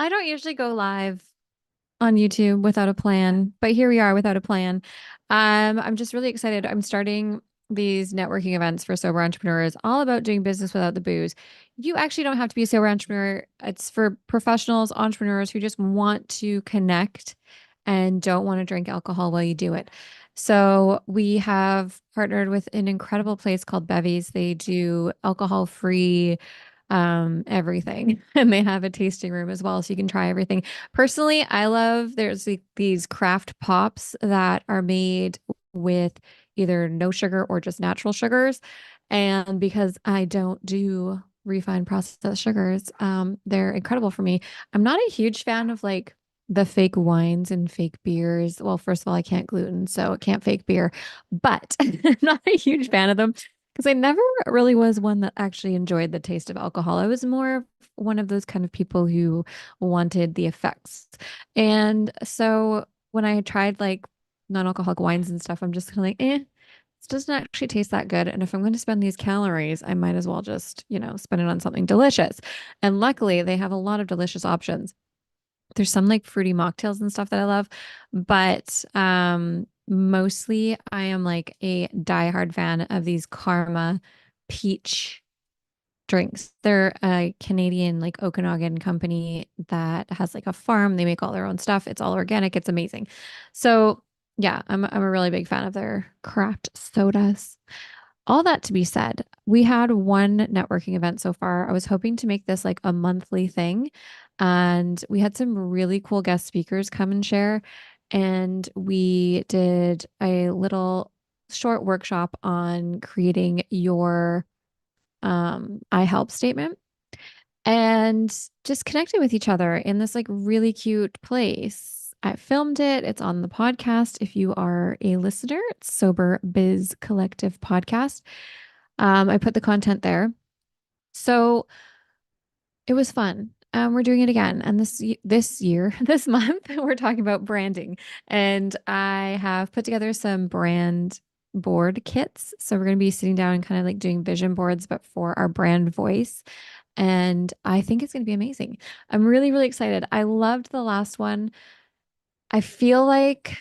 I don't usually go live on YouTube without a plan, but here we are without a plan. I'm just really excited. I'm starting these networking events for sober entrepreneurs, all about doing business without the booze. You actually don't have to be a sober entrepreneur. It's for professionals, entrepreneurs who just want to connect and don't want to drink alcohol while you do it. So we have partnered with an incredible place called Bevies. They do alcohol-free everything and they have a tasting room as well so you can try everything. Personally, I love there's these craft pops that are made with either no sugar or just natural sugars. And because I don't do refined processed sugars, they're incredible for me. I'm not a huge fan of like the fake wines and fake beers. Well, first of all, I can't gluten, so I can't fake beer, but I'm not a huge fan of them because I never really was one that actually enjoyed the taste of alcohol. I was more one of those kind of people who wanted the effects. And so when I tried like non-alcoholic wines and stuff, I'm just kind of like, this doesn't actually taste that good. And if I'm going to spend these calories, I might as well just, spend it on something delicious. And luckily, they have a lot of delicious options. There's some like fruity mocktails and stuff that I love, but mostly I am like a diehard fan of these Karma peach drinks. They're a Canadian like Okanagan company that has like a farm. They make all their own stuff. It's all organic. It's amazing. So yeah, I'm a really big fan of their craft sodas. All that to be said, we had one networking event so far. I was hoping to make this like a monthly thing, and we had some really cool guest speakers come and share. And we did a little short workshop on creating your I help statement and just connected with each other in this like really cute place. I filmed it. It's on the podcast. If you are a listener, it's Sober Biz Collective podcast. I put the content there. So it was fun. We're doing it again. And this year, this month, we're talking about branding. And I have put together some brand board kits. So we're going to be sitting down and kind of like doing vision boards, but for our brand voice. And I think it's going to be amazing. I'm really, really excited. I loved the last one. I feel like,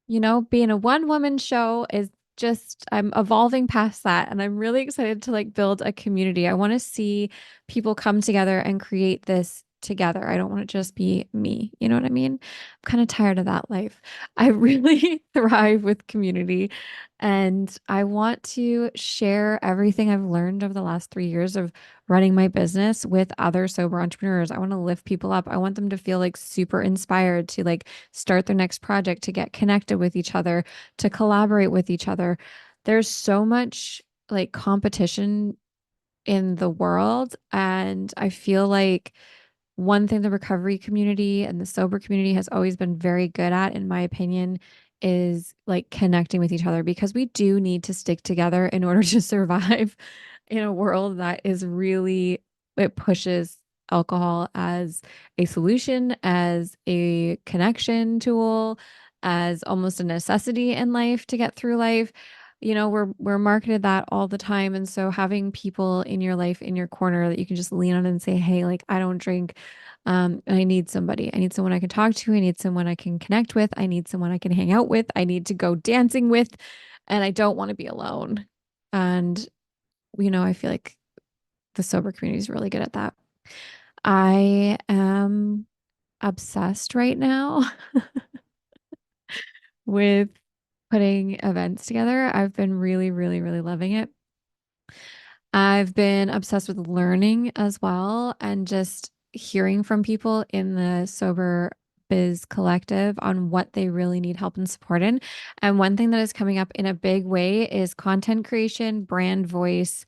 being a one woman show is just, I'm evolving past that. And I'm really excited to like build a community. I want to see people come together and create this together. I don't want it to just be me. You know what I mean? I'm kind of tired of that life. I really thrive with community. And I want to share everything I've learned over the last 3 years of running my business with other sober entrepreneurs. I want to lift people up. I want them to feel like super inspired to like start their next project, to get connected with each other, to collaborate with each other. There's so much like competition in the world. And I feel like one thing the recovery community and the sober community has always been very good at, in my opinion, is like connecting with each other because we do need to stick together in order to survive in a world that is really, it pushes alcohol as a solution, as a connection tool, as almost a necessity in life to get through life. We're marketed that all the time. And so having people in your life, in your corner that you can just lean on and say, hey, like I don't drink. I need somebody. I need someone I can talk to. I need someone I can connect with. I need someone I can hang out with. I need to go dancing with. And I don't want to be alone. And, I feel like the sober community is really good at that. I am obsessed right now with putting events together. I've been really, really, really loving it. I've been obsessed with learning as well and just hearing from people in the Sober Biz Collective on what they really need help and support in. And one thing that is coming up in a big way is content creation, brand voice,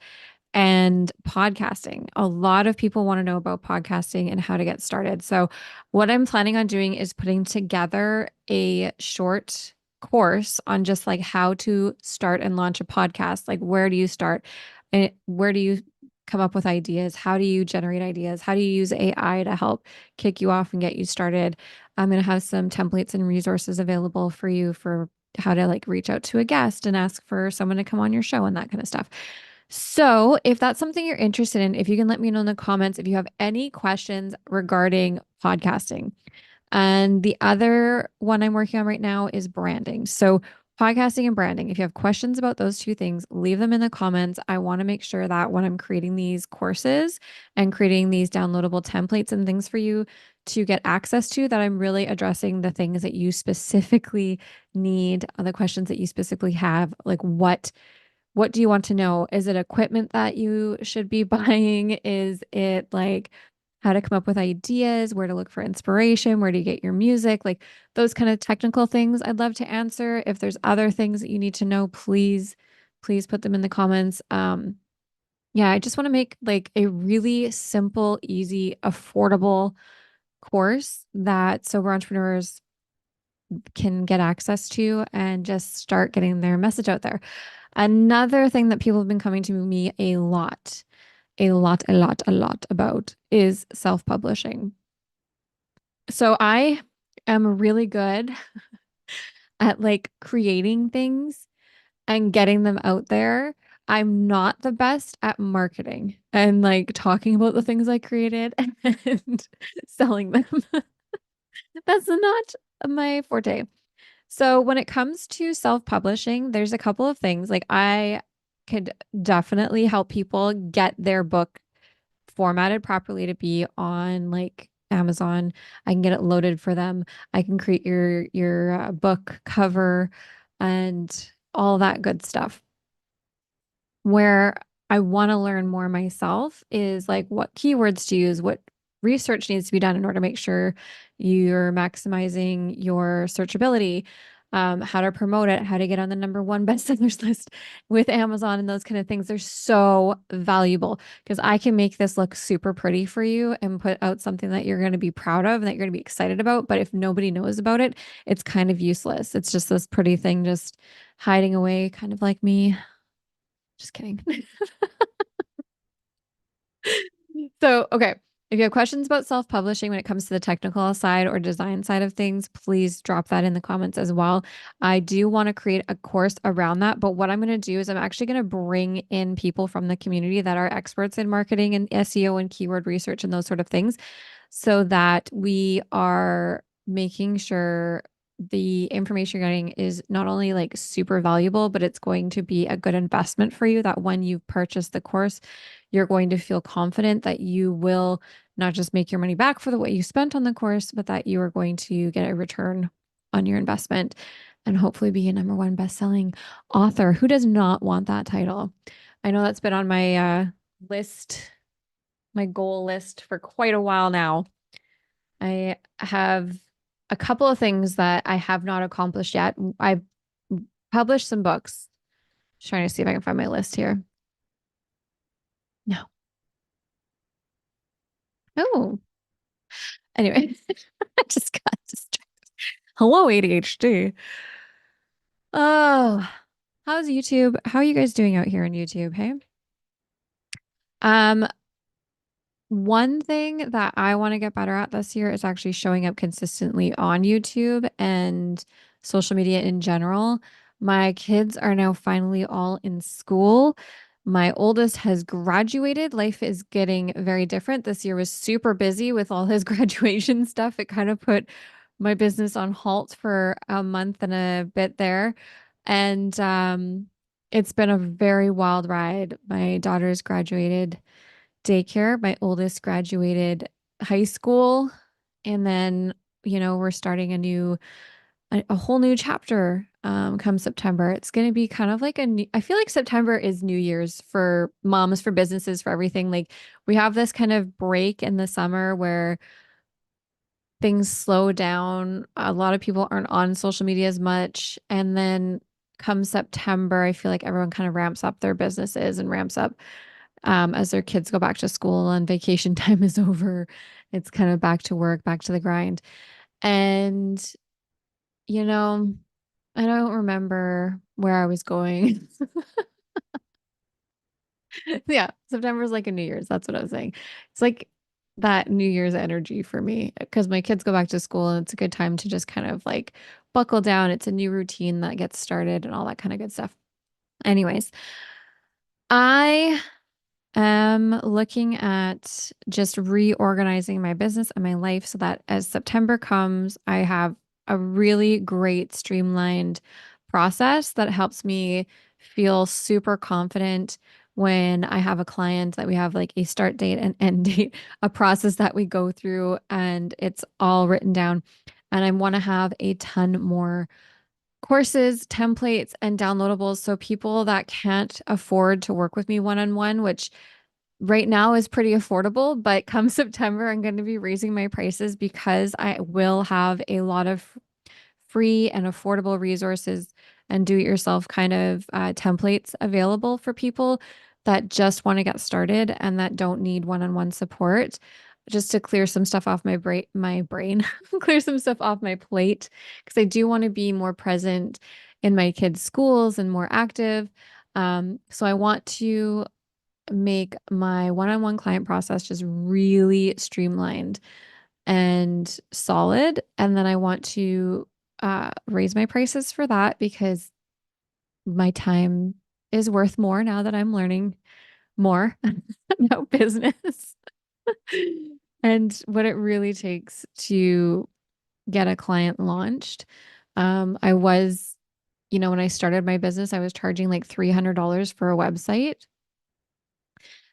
and podcasting. A lot of people want to know about podcasting and how to get started. So, what I'm planning on doing is putting together a short course on just like how to start and launch a podcast. Like, where do you start? And where do you come up with ideas? How do you generate ideas? How do you use AI to help kick you off and get you started? I'm going to have some templates and resources available for you for how to like reach out to a guest and ask for someone to come on your show and that kind of stuff. So, if that's something you're interested in, if you can let me know in the comments if you have any questions regarding podcasting. And the other one I'm working on right now is branding. So, podcasting and branding. If you have questions about those two things, leave them in the comments. I want to make sure that when I'm creating these courses and creating these downloadable templates and things for you to get access to, that I'm really addressing the things that you specifically need, the questions that you specifically have, like what do you want to know? Is it equipment that you should be buying? Is it like how to come up with ideas, where to look for inspiration, where do you get your music? Like those kind of technical things I'd love to answer. If there's other things that you need to know, please put them in the comments. Yeah, I just want to make like a really simple, easy, affordable course that sober entrepreneurs can get access to and just start getting their message out there. Another thing that people have been coming to me a lot about is self-publishing. So I am really good at like creating things and getting them out there. I'm not the best at marketing and like talking about the things I created and selling them. That's not my forte. So when it comes to self-publishing, there's a couple of things. Like I could definitely help people get their book formatted properly to be on like Amazon. I can get it loaded for them. I can create your book cover and all that good stuff. Where I want to learn more myself is like what keywords to use, what research needs to be done in order to make sure you're maximizing your searchability, how to promote it, how to get on the number one bestsellers list with Amazon and those kind of things. They're so valuable because I can make this look super pretty for you and put out something that you're going to be proud of and that you're going to be excited about. But if nobody knows about it, it's kind of useless. It's just this pretty thing just hiding away, kind of like me. Just kidding. So, okay. If you have questions about self-publishing when it comes to the technical side or design side of things, please drop that in the comments as well. I do want to create a course around that, but what I'm going to do is I'm actually going to bring in people from the community that are experts in marketing and SEO and keyword research and those sort of things so that we are making sure the information you're getting is not only like super valuable, but it's going to be a good investment for you that when you purchase the course, you're going to feel confident that you will not just make your money back for the what you spent on the course, but that you are going to get a return on your investment and hopefully be a number one best-selling author. Who does not want that title? I know that's been on my list, my goal list for quite a while now. I have a couple of things that I have not accomplished yet. I've published some books. Just trying to see if I can find my list here. No. Oh, anyway, I just got distracted. Hello, ADHD. Oh, how's YouTube? How are you guys doing out here on YouTube? Hey. Um, One thing that I want to get better at this year is actually showing up consistently on YouTube and social media in general. My kids are now finally all in school. My oldest has graduated. Life is getting very different. This year was super busy with all his graduation stuff. It kind of put my business on halt for a month and a bit there. And it's been a very wild ride. My daughter's graduated daycare. My oldest graduated high school, and then, we're starting a whole new chapter come September. It's going to be kind of like I feel like September is New Year's for moms, for businesses, for everything. Like we have this kind of break in the summer where things slow down. A lot of people aren't on social media as much. And then come September, I feel like everyone kind of ramps up their businesses and ramps up as their kids go back to school and vacation time is over. It's kind of back to work, back to the grind. And, you know, I don't remember where I was going. Yeah, September is like a New Year's. That's what I was saying. It's like that New Year's energy for me because my kids go back to school and it's a good time to just kind of like buckle down. It's a new routine that gets started and all that kind of good stuff. Anyways, I Looking at just reorganizing my business and my life so that as September comes, I have a really great streamlined process that helps me feel super confident when I have a client that we have like a start date and end date, a process that we go through and it's all written down. And I want to have a ton more courses, templates, and downloadables so people that can't afford to work with me one-on-one, which right now is pretty affordable, but come September, I'm going to be raising my prices because I will have a lot of free and affordable resources and do-it-yourself kind of templates available for people that just want to get started and that don't need one-on-one support. Just to clear some stuff off my brain, clear some stuff off my plate, because I do want to be more present in my kids' schools and more active. So I want to make my one-on-one client process just really streamlined and solid. And then I want to raise my prices for that because my time is worth more now that I'm learning more about business and what it really takes to get a client launched. I was, when I started my business, I was charging like $300 for a website.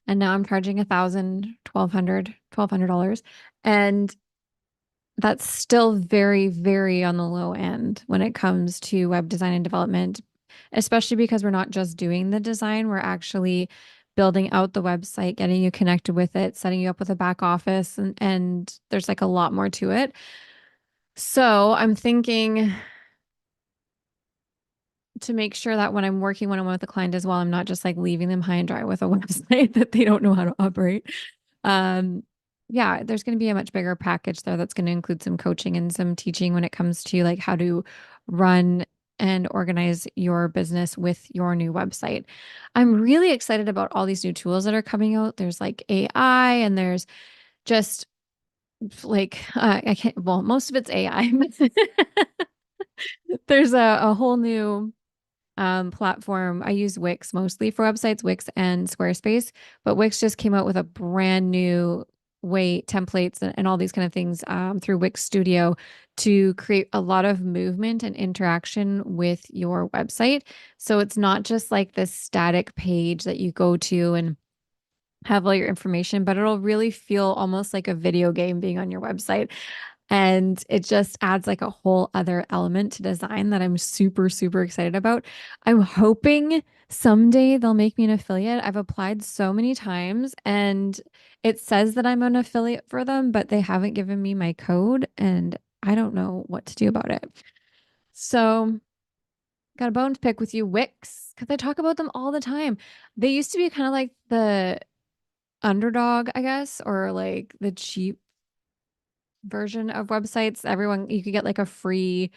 And now I'm charging 1,000, 1,200, $1,200. And that's still very, very on the low end when it comes to web design and development, especially because we're not just doing the design, we're actually building out the website, getting you connected with it, setting you up with a back office, and there's like a lot more to it. So I'm thinking to make sure that when I'm working one-on-one with the client as well, I'm not just like leaving them high and dry with a website that they don't know how to operate. Um, yeah, there's going to be a much bigger package there that's going to include some coaching and some teaching when it comes to like how to run and organize your business with your new website. I'm really excited about all these new tools that are coming out. There's like AI and there's just like I can't, well, most of it's AI. There's a whole new platform. I use Wix mostly for websites, Wix and Squarespace, but Wix just came out with a brand new way templates and all these kind of things through Wix Studio to create a lot of movement and interaction with your website. So it's not just like this static page that you go to and have all your information, but it'll really feel almost like a video game being on your website. And it just adds like a whole other element to design that I'm super, super excited about. I'm hoping someday they'll make me an affiliate. I've applied so many times and it says that I'm an affiliate for them, but they haven't given me my code and I don't know what to do about it. So, got a bone to pick with you, Wix, because I talk about them all the time. They used to be kind of like the underdog, I guess, or like the cheap version of websites. Everyone, you could get like a free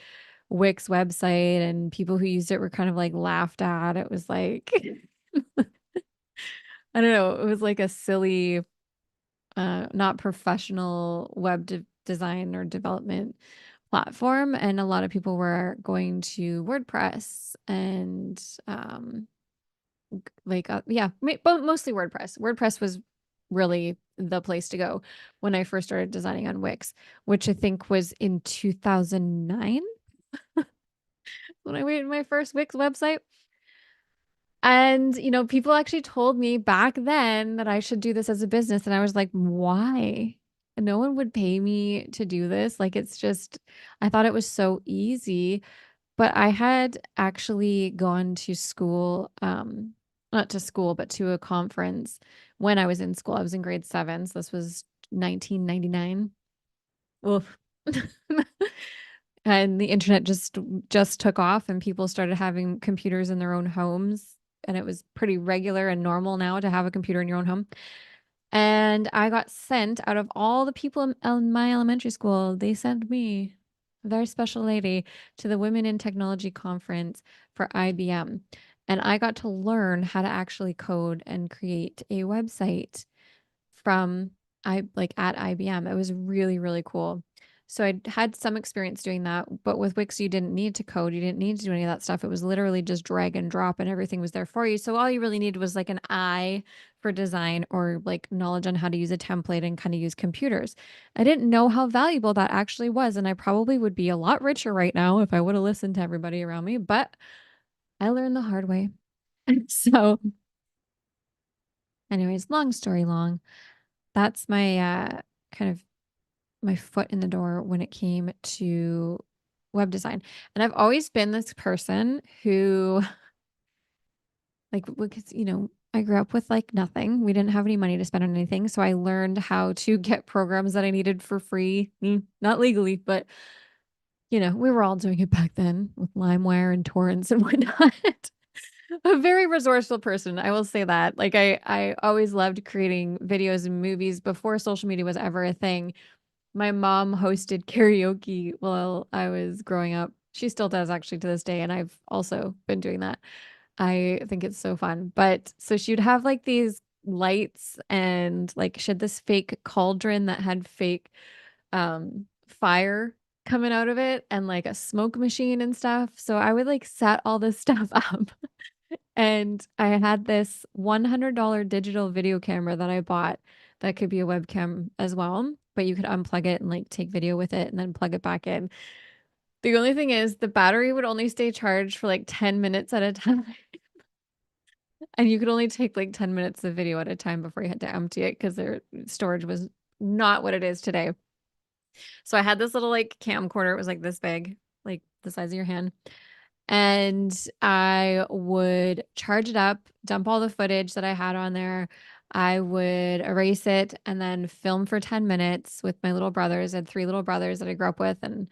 Wix website, and people who used it were kind of like laughed at. It was like, I don't know, it was like a silly, not professional design or development platform. And a lot of people were going to WordPress and, yeah, but mostly WordPress. WordPress was really the place to go when I first started designing on Wix, which I think was in 2009 when I made my first Wix website. And, people actually told me back then that I should do this as a business. And I was like, why? No one would pay me to do this. Like, it's just, I thought it was so easy. But I had actually gone to school, not to school, but to a conference when I was in school. I was in grade seven. So this was 1999. Oof. And the internet just took off and people started having computers in their own homes. And it was pretty regular and normal now to have a computer in your own home. And I got sent out of all the people in my elementary school, they sent me, a very special lady, to the Women in Technology conference for IBM. And I got to learn how to actually code and create a website from I like at IBM. It was really, really cool. So I had some experience doing that, but with Wix, you didn't need to code. You didn't need to do any of that stuff. It was literally just drag and drop and everything was there for you. So all you really needed was like an eye for design or like knowledge on how to use a template and kind of use computers. I didn't know how valuable that actually was. And I probably would be a lot richer right now if I would have listened to everybody around me, but I learned the hard way. So, anyways, long story long, that's my kind of my foot in the door when it came to web design. And I've always been this person who, like, because, I grew up with like nothing. We didn't have any money to spend on anything. So I learned how to get programs that I needed for free. Not legally, but, we were all doing it back then with LimeWire and torrents and whatnot. A very resourceful person, I will say that. Like I always loved creating videos and movies before social media was ever a thing. My mom hosted karaoke while I was growing up. She still does actually to this day, and I've also been doing that. I think it's so fun. But so she'd have like these lights and like she had this fake cauldron that had fake fire coming out of it and like a smoke machine and stuff. So I would like set all this stuff up. And I had this $100 digital video camera that I bought that could be a webcam as well, but you could unplug it and like take video with it and then plug it back in. The only thing is the battery would only stay charged for like 10 minutes at a time. And you could only take like 10 minutes of video at a time before you had to empty it because their storage was not what it is today. So I had this little like camcorder. It was like this big, like the size of your hand. And I would charge it up, dump all the footage that I had on there. I would erase it and then film for 10 minutes with my little brothers. I had three little brothers that I grew up with, and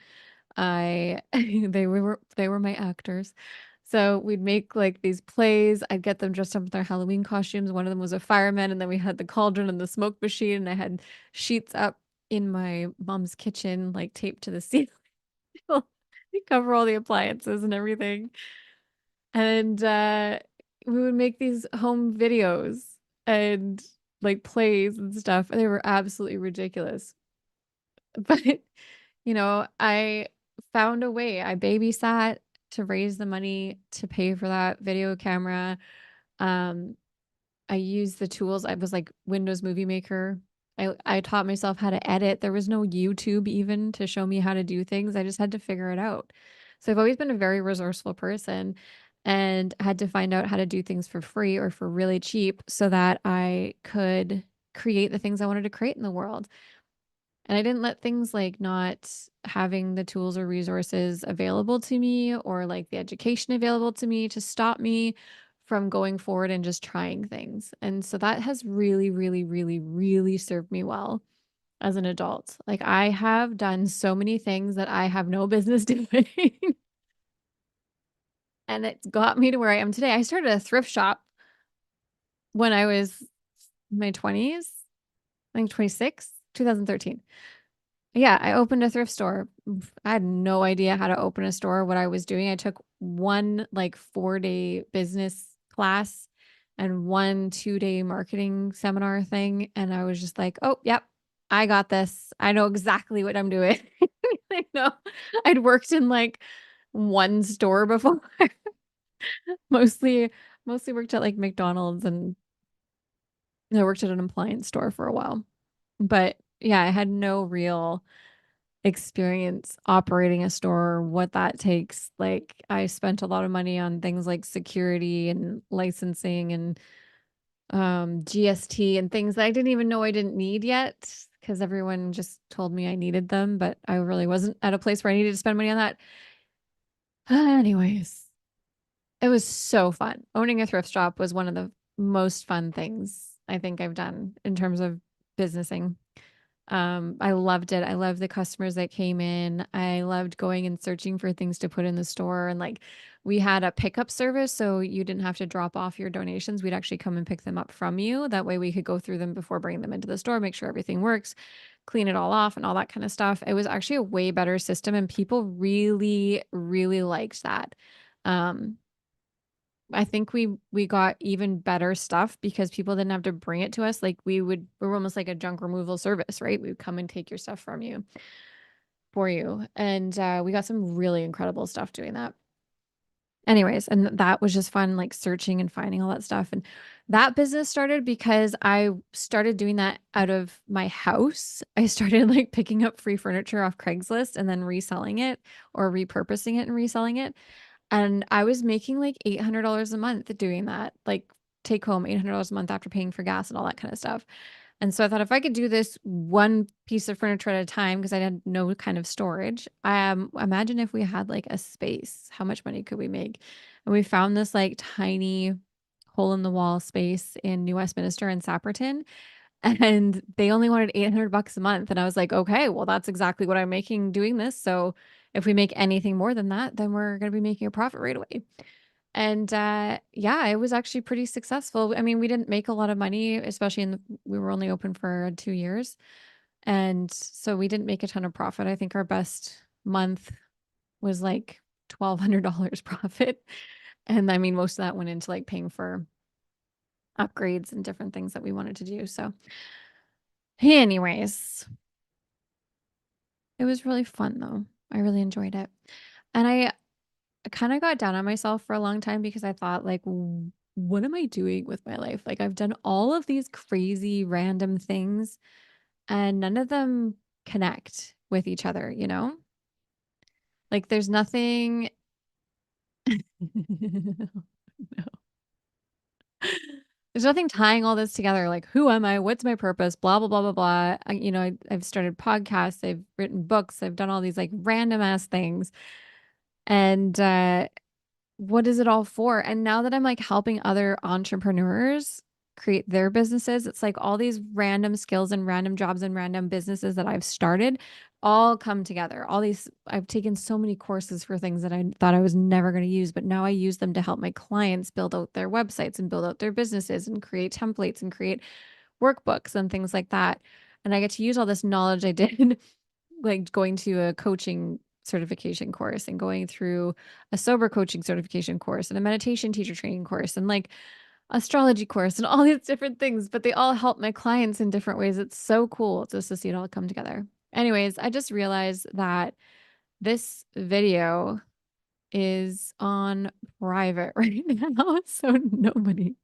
I they were my actors. So we'd make like these plays. I'd get them dressed up with their Halloween costumes. One of them was a fireman, and then we had the cauldron and the smoke machine, and I had sheets up in my mom's kitchen, like taped to the ceiling. Cover all the appliances and everything. And we would make these home videos and like plays and stuff. They were absolutely ridiculous. But I found a way. I babysat to raise the money to pay for that video camera. Um, I used the tools. I was like Windows Movie Maker. I taught myself how to edit. There was no YouTube even to show me how to do things. I just had to figure it out. So I've always been a very resourceful person and had to find out how to do things for free or for really cheap so that I could create the things I wanted to create in the world. And I didn't let things like not having the tools or resources available to me or like the education available to me to stop me from going forward and just trying things. And so that has really, really, really, really served me well as an adult. Like I have done so many things that I have no business doing. And it's got me to where I am today. I started a thrift shop when I was in my 20s, I think 26, 2013. Yeah, I opened a thrift store. I had no idea how to open a store, what I was doing. I took one like 4-day business class and one 2-day marketing seminar thing. And I was just like, oh, yep, I got this. I know exactly what I'm doing. I know I'd worked in like one store before. Mostly, mostly worked at like McDonald's and I worked at an appliance store for a while. But yeah, I had no real experience operating a store, what that takes. Like I spent a lot of money on things like security and licensing and GST and things that I didn't even know I didn't need yet because everyone just told me I needed them, but I really wasn't at a place where I needed to spend money on that. Anyways, it was so fun. Owning a thrift shop was one of the most fun things I think I've done in terms of businessing. I loved it. I loved the customers that came in. I loved going and searching for things to put in the store. And like we had a pickup service, so you didn't have to drop off your donations. We'd actually come and pick them up from you. That way we could go through them before bringing them into the store, make sure everything works, clean it all off and all that kind of stuff. It was actually a way better system and people really, really liked that. Um, I think we got even better stuff because people didn't have to bring it to us. Like we were almost like a junk removal service, right? We would come and take your stuff from you. for you. And we got some really incredible stuff doing that. Anyways, and that was just fun, like searching and finding all that stuff. And that business started because I started doing that out of my house. I started like picking up free furniture off Craigslist and then reselling it or repurposing it and reselling it. And I was making like $800 a month doing that, like take home $800 a month after paying for gas and all that kind of stuff. And so I thought if I could do this one piece of furniture at a time, because I had no kind of storage, imagine if we had like a space, how much money could we make? And we found this like tiny hole in the wall space in New Westminster and Sapperton, and they only wanted 800 bucks a month. And I was like, okay, well, that's exactly what I'm making doing this. So if we make anything more than that, then we're going to be making a profit right away. And, yeah, it was actually pretty successful. I mean, we didn't make a lot of money, especially we were only open for 2 years. And so we didn't make a ton of profit. I think our best month was like $1,200 profit. And I mean, most of that went into like paying for upgrades and different things that we wanted to do. So, anyways, it was really fun though. I really enjoyed it. And I kind of got down on myself for a long time because I thought like what am I doing with my life? Like I've done all of these crazy random things and none of them connect with each other, you know? Like there's nothing No. There's nothing tying all this together. Like, who am I? What's my purpose? Blah, blah, blah, blah, blah. I've started podcasts. I've written books. I've done all these like random ass things. And what is it all for? And now that I'm like helping other entrepreneurs create their businesses, it's like all these random skills and random jobs and random businesses that I've started all come together. All these, I've taken so many courses for things that I thought I was never going to use, but now I use them to help my clients build out their websites and build out their businesses and create templates and create workbooks and things like that. And I get to use all this knowledge I did like going to a coaching certification course and going through a sober coaching certification course and a meditation teacher training course and like astrology course and all these different things, but they all help my clients in different ways. It's so cool just to see it all come together. Anyways, I just realized that this video is on private right now, so nobody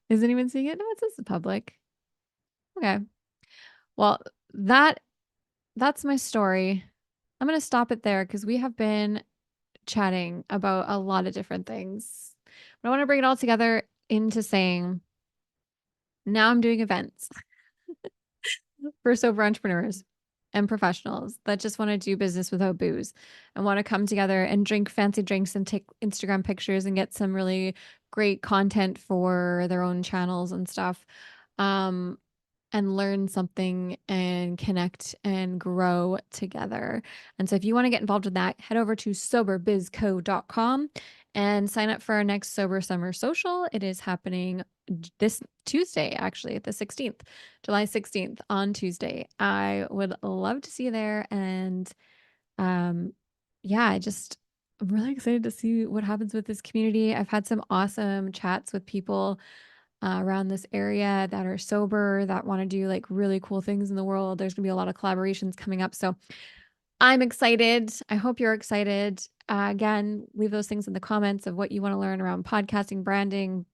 is anyone seeing it? No, it says public. Okay. Well, that's my story. I'm going to stop it there because we have been chatting about a lot of different things. But I want to bring it all together into saying now I'm doing events for sober entrepreneurs and professionals that just want to do business without booze and want to come together and drink fancy drinks and take Instagram pictures and get some really great content for their own channels and stuff. Um, and learn something and connect and grow together. And so if you want to get involved with that, head over to soberbizco.com and sign up for our next Sober Summer Social. It is happening this Tuesday, actually, the 16th, July 16th on Tuesday. I would love to see you there. And yeah, I'm really excited to see what happens with this community. I've had some awesome chats with people around this area that are sober, that want to do like really cool things in the world. There's going to be a lot of collaborations coming up. So I'm excited. I hope you're excited. Again, leave those things in the comments of what you want to learn around podcasting, branding,